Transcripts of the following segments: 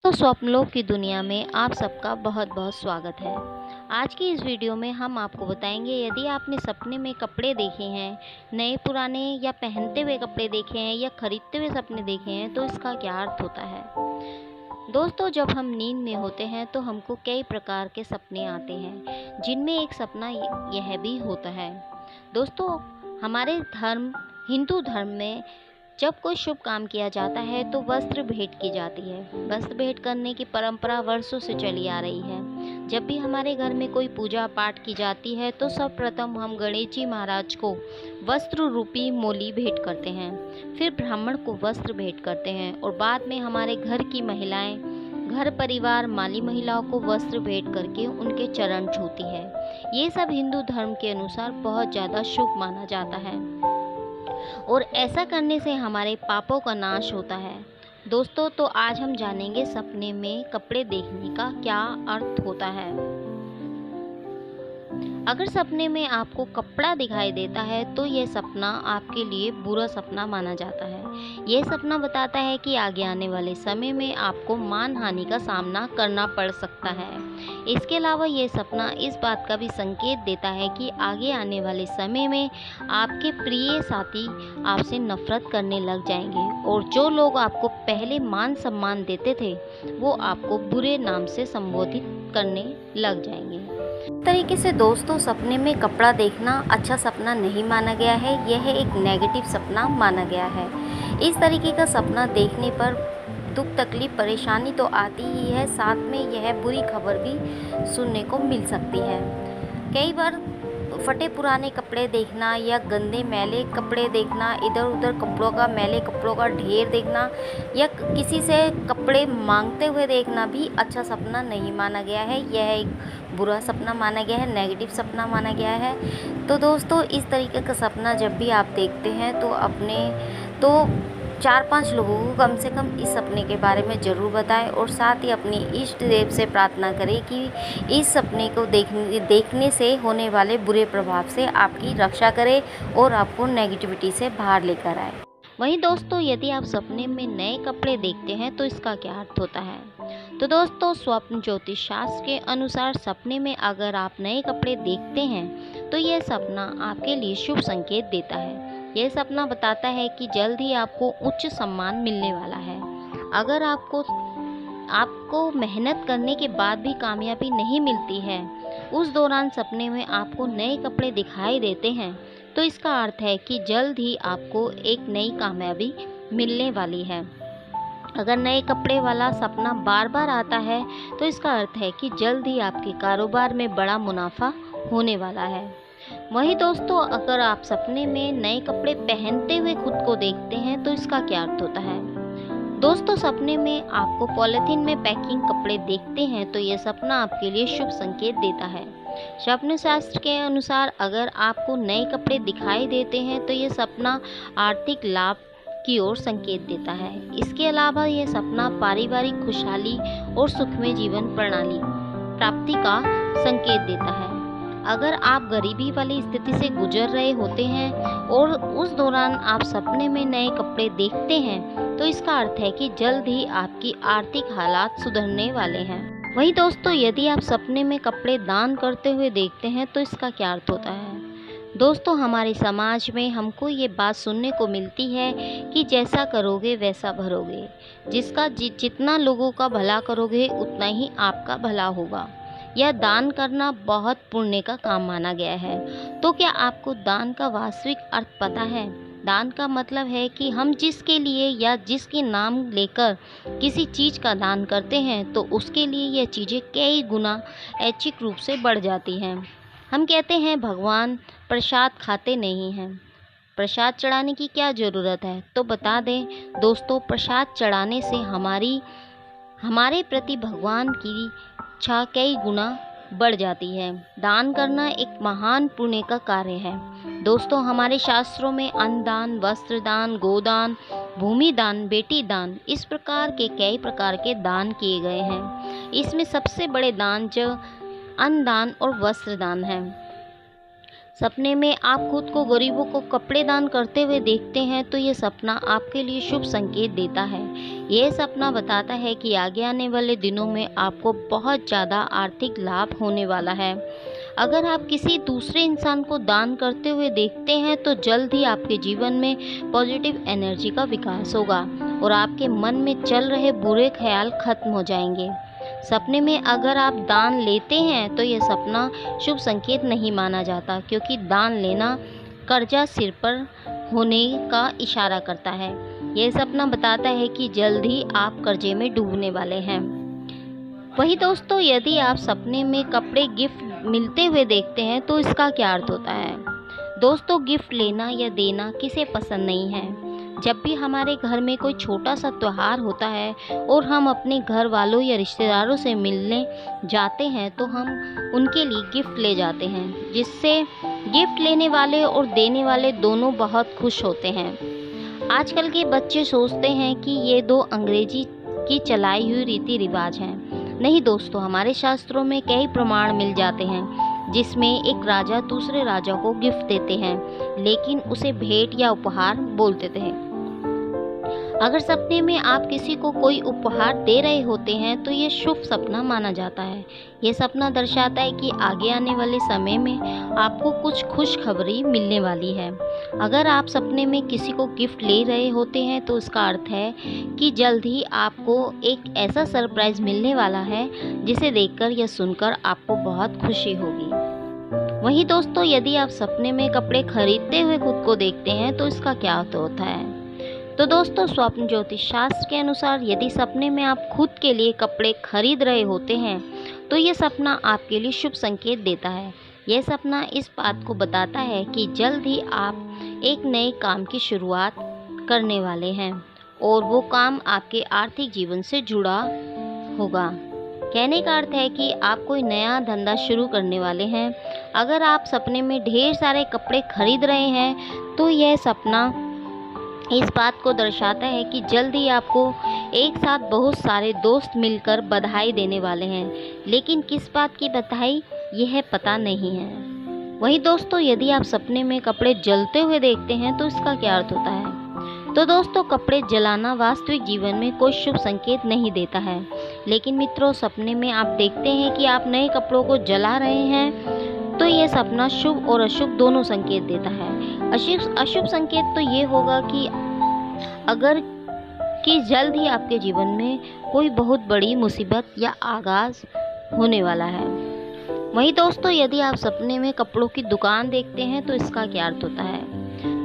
तो स्वप्नों की दुनिया में आप सबका बहुत बहुत स्वागत है। आज की इस वीडियो में हम आपको बताएंगे, यदि आपने सपने में कपड़े देखे हैं, नए पुराने या पहनते हुए कपड़े देखे हैं या खरीदते हुए सपने देखे हैं, तो इसका क्या अर्थ होता है। दोस्तों, जब हम नींद में होते हैं तो हमको कई प्रकार के सपने आते हैं, जिनमें एक सपना यह भी होता है। दोस्तों, हमारे हिंदू धर्म में जब कोई शुभ काम किया जाता है तो वस्त्र भेंट की जाती है। वस्त्र भेंट करने की परंपरा वर्षों से चली आ रही है। जब भी हमारे घर में कोई पूजा पाठ की जाती है तो सर्वप्रथम हम गणेश जी महाराज को वस्त्र रूपी मोली भेंट करते हैं, फिर ब्राह्मण को वस्त्र भेंट करते हैं और बाद में हमारे घर की महिलाएं, घर परिवार माली महिलाओं को वस्त्र भेंट करके उनके चरण छूती है। ये सब हिंदू धर्म के अनुसार बहुत ज़्यादा शुभ माना जाता है और ऐसा करने से हमारे पापों का नाश होता है। दोस्तों, तो आज हम जानेंगे सपने में कपड़े देखने का क्या अर्थ होता है। अगर सपने में आपको कपड़ा दिखाई देता है तो यह सपना आपके लिए बुरा सपना माना जाता है। यह सपना बताता है कि आगे आने वाले समय में आपको मानहानि का सामना करना पड़ सकता है। इसके अलावा यह सपना इस बात का भी संकेत देता है कि आगे आने वाले समय में आपके प्रिय साथी आपसे नफरत करने लग जाएंगे और जो लोग आपको पहले मान सम्मान देते थे वो आपको बुरे नाम से संबोधित करने लग जाएंगे। इस तरीके से दोस्तों, सपने में कपड़ा देखना अच्छा सपना नहीं माना गया है, यह एक नेगेटिव सपना माना गया है। इस तरीके का सपना देखने पर दुख तकलीफ परेशानी तो आती ही है, साथ में यह बुरी खबर भी सुनने को मिल सकती है। कई बार फटे पुराने कपड़े देखना या गंदे मैले कपड़े देखना, इधर उधर मैले कपड़ों का ढेर देखना या किसी से कपड़े मांगते हुए देखना भी अच्छा सपना नहीं माना गया है। यह एक बुरा सपना माना गया है, नेगेटिव सपना माना गया है। तो दोस्तों, इस तरीके का सपना जब भी आप देखते हैं तो 4-5 लोगों को कम से कम इस सपने के बारे में ज़रूर बताएं और साथ ही अपनी इष्ट देव से प्रार्थना करें कि इस सपने को देखने से होने वाले बुरे प्रभाव से आपकी रक्षा करे और आपको नेगेटिविटी से बाहर लेकर आए। वहीं दोस्तों, यदि आप सपने में नए कपड़े देखते हैं तो इसका क्या अर्थ होता है। तो दोस्तों, स्वप्न ज्योतिष शास्त्र के अनुसार सपने में अगर आप नए कपड़े देखते हैं तो यह सपना आपके लिए शुभ संकेत देता है। यह सपना बताता है कि जल्द ही आपको उच्च सम्मान मिलने वाला है। अगर आपको मेहनत करने के बाद भी कामयाबी नहीं मिलती है, उस दौरान सपने में आपको नए कपड़े दिखाई देते हैं, तो इसका अर्थ है कि जल्द ही आपको एक नई कामयाबी मिलने वाली है। अगर नए कपड़े वाला सपना बार बार आता है तो इसका अर्थ है कि जल्द ही आपके कारोबार में बड़ा मुनाफा होने वाला है। वहीं दोस्तों, अगर आप सपने में नए कपड़े पहनते हुए खुद को देखते हैं तो इसका क्या अर्थ होता है। दोस्तों, सपने में आपको पॉलिथीन में पैकिंग कपड़े देखते हैं तो यह सपना आपके लिए शुभ संकेत देता है। स्वप्न शास्त्र के अनुसार अगर आपको नए कपड़े दिखाई देते हैं तो यह सपना आर्थिक लाभ की ओर संकेत देता है। इसके अलावा यह सपना पारिवारिक खुशहाली और सुखमय जीवन प्रणाली प्राप्ति का संकेत देता है। अगर आप गरीबी वाली स्थिति से गुजर रहे होते हैं और उस दौरान आप सपने में नए कपड़े देखते हैं तो इसका अर्थ है कि जल्द ही आपकी आर्थिक हालात सुधरने वाले हैं। वहीं दोस्तों, यदि आप सपने में कपड़े दान करते हुए देखते हैं तो इसका क्या अर्थ होता है। दोस्तों, हमारे समाज में हमको ये बात सुनने को मिलती है कि जैसा करोगे वैसा भरोगे। जितना लोगों का भला करोगे उतना ही आपका भला होगा। यह दान करना बहुत पुण्य का काम माना गया है। तो क्या आपको दान का वास्तविक अर्थ पता है। दान का मतलब है कि हम जिसके लिए या जिसके नाम लेकर किसी चीज़ का दान करते हैं तो उसके लिए यह चीज़ें कई गुना ऐच्छिक रूप से बढ़ जाती हैं। हम कहते हैं भगवान प्रसाद खाते नहीं हैं, प्रसाद चढ़ाने की क्या ज़रूरत है। तो बता दें दोस्तों, प्रसाद चढ़ाने से हमारे प्रति भगवान की इच्छा कई गुना बढ़ जाती है। दान करना एक महान पुण्य का कार्य है। दोस्तों, हमारे शास्त्रों में अन्न दान, वस्त्र दान, गोदान, भूमि दान, बेटी दान, इस प्रकार के कई प्रकार के दान किए गए हैं। इसमें सबसे बड़े दान जो अन्न दान और वस्त्र दान है। सपने में आप खुद को गरीबों को कपड़े दान करते हुए देखते हैं तो ये सपना आपके लिए शुभ संकेत देता है। ये सपना बताता है कि आगे आने वाले दिनों में आपको बहुत ज़्यादा आर्थिक लाभ होने वाला है। अगर आप किसी दूसरे इंसान को दान करते हुए देखते हैं तो जल्द ही आपके जीवन में पॉजिटिव एनर्जी का विकास होगा और आपके मन में चल रहे बुरे ख्याल खत्म हो जाएंगे। सपने में अगर आप दान लेते हैं तो यह सपना शुभ संकेत नहीं माना जाता, क्योंकि दान लेना कर्जा सिर पर होने का इशारा करता है। यह सपना बताता है कि जल्द ही आप कर्जे में डूबने वाले हैं। वही दोस्तों, यदि आप सपने में कपड़े गिफ्ट मिलते हुए देखते हैं तो इसका क्या अर्थ होता है? दोस्तों, गिफ्ट लेना या देना किसे पसंद नहीं है। जब भी हमारे घर में कोई छोटा सा त्योहार होता है और हम अपने घर वालों या रिश्तेदारों से मिलने जाते हैं तो हम उनके लिए गिफ्ट ले जाते हैं, जिससे गिफ्ट लेने वाले और देने वाले दोनों बहुत खुश होते हैं। आजकल के बच्चे सोचते हैं कि ये दो अंग्रेजी की चलाई हुई रीति रिवाज हैं। नहीं दोस्तों, हमारे शास्त्रों में कई प्रमाण मिल जाते हैं जिसमें एक राजा दूसरे राजा को गिफ्ट देते हैं, लेकिन उसे भेंट या उपहार बोलते थे। अगर सपने में आप किसी को कोई उपहार दे रहे होते हैं तो ये शुभ सपना माना जाता है। ये सपना दर्शाता है कि आगे आने वाले समय में आपको कुछ खुशखबरी मिलने वाली है। अगर आप सपने में किसी को गिफ्ट ले रहे होते हैं तो इसका अर्थ है कि जल्द ही आपको एक ऐसा सरप्राइज मिलने वाला है जिसे देखकर या सुनकर आपको बहुत खुशी होगी। वहीं दोस्तों, यदि आप सपने में कपड़े खरीदते हुए खुद को देखते हैं तो इसका क्या अर्थ होता है? तो दोस्तों, स्वप्न ज्योतिष शास्त्र के अनुसार यदि सपने में आप खुद के लिए कपड़े खरीद रहे होते हैं तो ये सपना आपके लिए शुभ संकेत देता है। यह सपना इस बात को बताता है कि जल्द ही आप एक नए काम की शुरुआत करने वाले हैं और वो काम आपके आर्थिक जीवन से जुड़ा होगा। कहने का अर्थ है कि आप कोई नया धंधा शुरू करने वाले हैं। अगर आप सपने में ढेर सारे कपड़े खरीद रहे हैं तो यह सपना इस बात को दर्शाता है कि जल्द ही आपको एक साथ बहुत सारे दोस्त मिलकर बधाई देने वाले हैं, लेकिन किस बात की बधाई यह पता नहीं है। वहीं दोस्तों, यदि आप सपने में कपड़े जलते हुए देखते हैं तो इसका क्या अर्थ होता है? तो दोस्तों, कपड़े जलाना वास्तविक जीवन में कोई शुभ संकेत नहीं देता है, लेकिन मित्रों, सपने में आप देखते हैं कि आप नए कपड़ों को जला रहे हैं तो यह सपना शुभ और अशुभ दोनों संकेत देता है। अशुभ संकेत तो ये होगा कि जल्द ही आपके जीवन में कोई बहुत बड़ी मुसीबत या आगाज होने वाला है। वहीं दोस्तों, यदि आप सपने में कपड़ों की दुकान देखते हैं तो इसका क्या अर्थ होता है?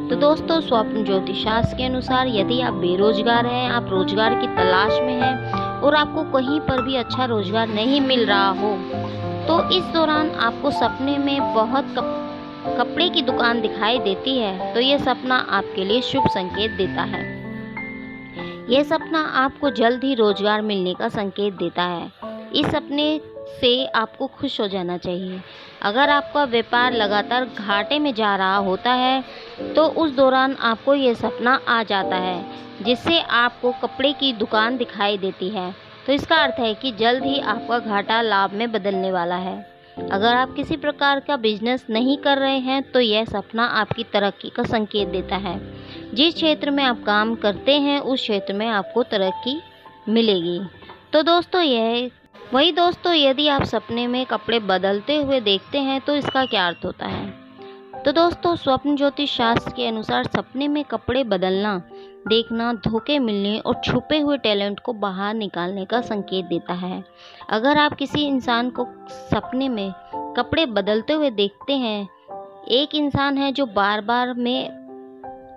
तो दोस्तों, स्वप्न ज्योतिष शास्त्र के अनुसार यदि आप बेरोजगार हैं, आप रोजगार की तलाश में हैं और आपको कहीं पर भी अच्छा रोजगार नहीं मिल रहा हो, तो इस दौरान आपको सपने में बहुत कपड़े की दुकान दिखाई देती है तो यह सपना आपके लिए शुभ संकेत देता है। यह सपना आपको जल्द ही रोजगार मिलने का संकेत देता है। इस सपने से आपको खुश हो जाना चाहिए। अगर आपका व्यापार लगातार घाटे में जा रहा होता है तो उस दौरान आपको यह सपना आ जाता है जिससे आपको कपड़े की दुकान दिखाई देती है, तो इसका अर्थ है कि जल्द ही आपका घाटा लाभ में बदलने वाला है। अगर आप किसी प्रकार का बिजनेस नहीं कर रहे हैं तो यह सपना आपकी तरक्की का संकेत देता है। जिस क्षेत्र में आप काम करते हैं उस क्षेत्र में आपको तरक्की मिलेगी। तो दोस्तों, वही दोस्तों, यदि आप सपने में कपड़े बदलते हुए देखते हैं तो इसका क्या अर्थ होता है? तो दोस्तों, स्वप्न ज्योतिष शास्त्र के अनुसार सपने में कपड़े बदलना देखना धोखे मिलने और छुपे हुए टैलेंट को बाहर निकालने का संकेत देता है। अगर आप किसी इंसान को सपने में कपड़े बदलते हुए देखते हैं, एक इंसान है जो बार बार में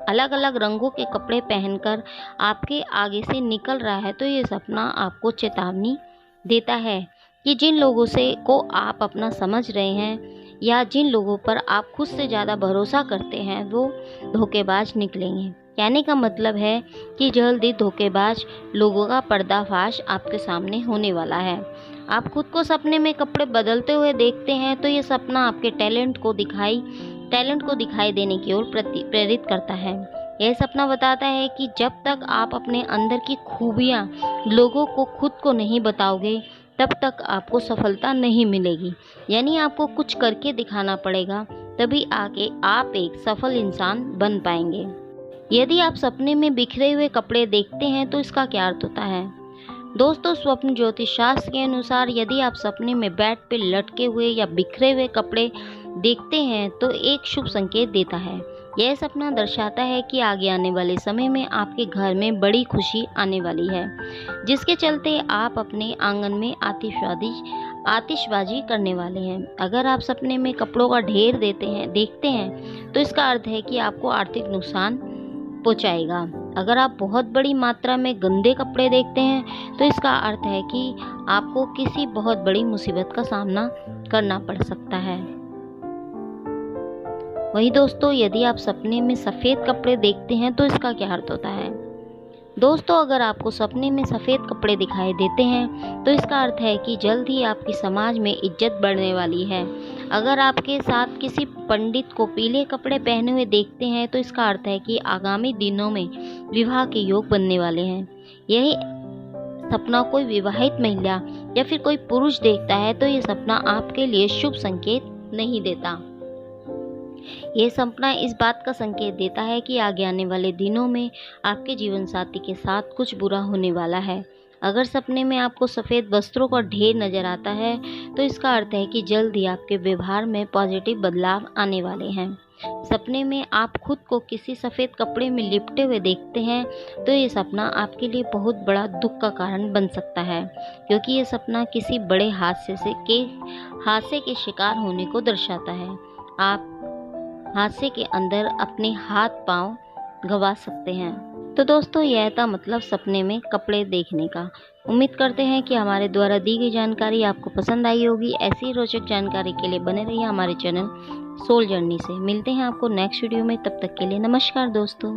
अलग अलग रंगों के कपड़े पहनकर आपके आगे से निकल रहा है, तो ये सपना आपको चेतावनी देता है कि जिन लोगों को आप अपना समझ रहे हैं या जिन लोगों पर आप खुद से ज़्यादा भरोसा करते हैं वो धोखेबाज निकलेंगे। कहने का मतलब है कि जल्दी धोखेबाज लोगों का पर्दाफाश आपके सामने होने वाला है। आप खुद को सपने में कपड़े बदलते हुए देखते हैं तो ये सपना आपके टैलेंट को दिखाई देने की ओर प्रेरित करता है। यह सपना बताता है कि जब तक आप अपने अंदर की खूबियाँ लोगों को खुद को नहीं बताओगे तब तक आपको सफलता नहीं मिलेगी। यानी आपको कुछ करके दिखाना पड़ेगा तभी आगे आप एक सफल इंसान बन पाएंगे। यदि आप सपने में बिखरे हुए कपड़े देखते हैं तो इसका क्या अर्थ होता है? दोस्तों, स्वप्न ज्योतिष शास्त्र के अनुसार यदि आप सपने में बेड पे लटके हुए या बिखरे हुए कपड़े देखते हैं तो एक शुभ संकेत देता है। यह सपना दर्शाता है कि आगे आने वाले समय में आपके घर में बड़ी खुशी आने वाली है, जिसके चलते आप अपने आंगन में आतिशबाजी करने वाले हैं। अगर आप सपने में कपड़ों का ढेर देखते हैं तो इसका अर्थ है कि आपको आर्थिक नुकसान पहुंचाएगा। अगर आप बहुत बड़ी मात्रा में गंदे कपड़े देखते हैं तो इसका अर्थ है कि आपको किसी बहुत बड़ी मुसीबत का सामना करना पड़ सकता है। वही दोस्तों, यदि आप सपने में सफ़ेद कपड़े देखते हैं तो इसका क्या अर्थ होता है? दोस्तों, अगर आपको सपने में सफ़ेद कपड़े दिखाई देते हैं तो इसका अर्थ है कि जल्द ही आपकी समाज में इज्जत बढ़ने वाली है। अगर आपके साथ किसी पंडित को पीले कपड़े पहने हुए देखते हैं तो इसका अर्थ है कि आगामी दिनों में विवाह के योग बनने वाले हैं। यही सपना कोई विवाहित महिला या फिर कोई पुरुष देखता है तो ये सपना आपके लिए शुभ संकेत नहीं देता। यह सपना इस बात का संकेत देता है कि आगे आने वाले दिनों में आपके जीवन साथी के साथ कुछ बुरा होने वाला है। अगर सपने में आपको सफ़ेद वस्त्रों का ढेर नजर आता है तो इसका अर्थ है कि जल्द ही आपके व्यवहार में पॉजिटिव बदलाव आने वाले हैं। सपने में आप खुद को किसी सफ़ेद कपड़े में लिपटे हुए देखते हैं तो ये सपना आपके लिए बहुत बड़ा दुख का कारण बन सकता है, क्योंकि ये सपना किसी बड़े हादसे के शिकार होने को दर्शाता है। आप हादसे के अंदर अपने हाथ पांव गंवा सकते हैं। तो दोस्तों, यह था मतलब सपने में कपड़े देखने का। उम्मीद करते हैं कि हमारे द्वारा दी गई जानकारी आपको पसंद आई होगी। ऐसी रोचक जानकारी के लिए बने रहिए हमारे चैनल सोल जर्नी से। मिलते हैं आपको नेक्स्ट वीडियो में, तब तक के लिए नमस्कार दोस्तों।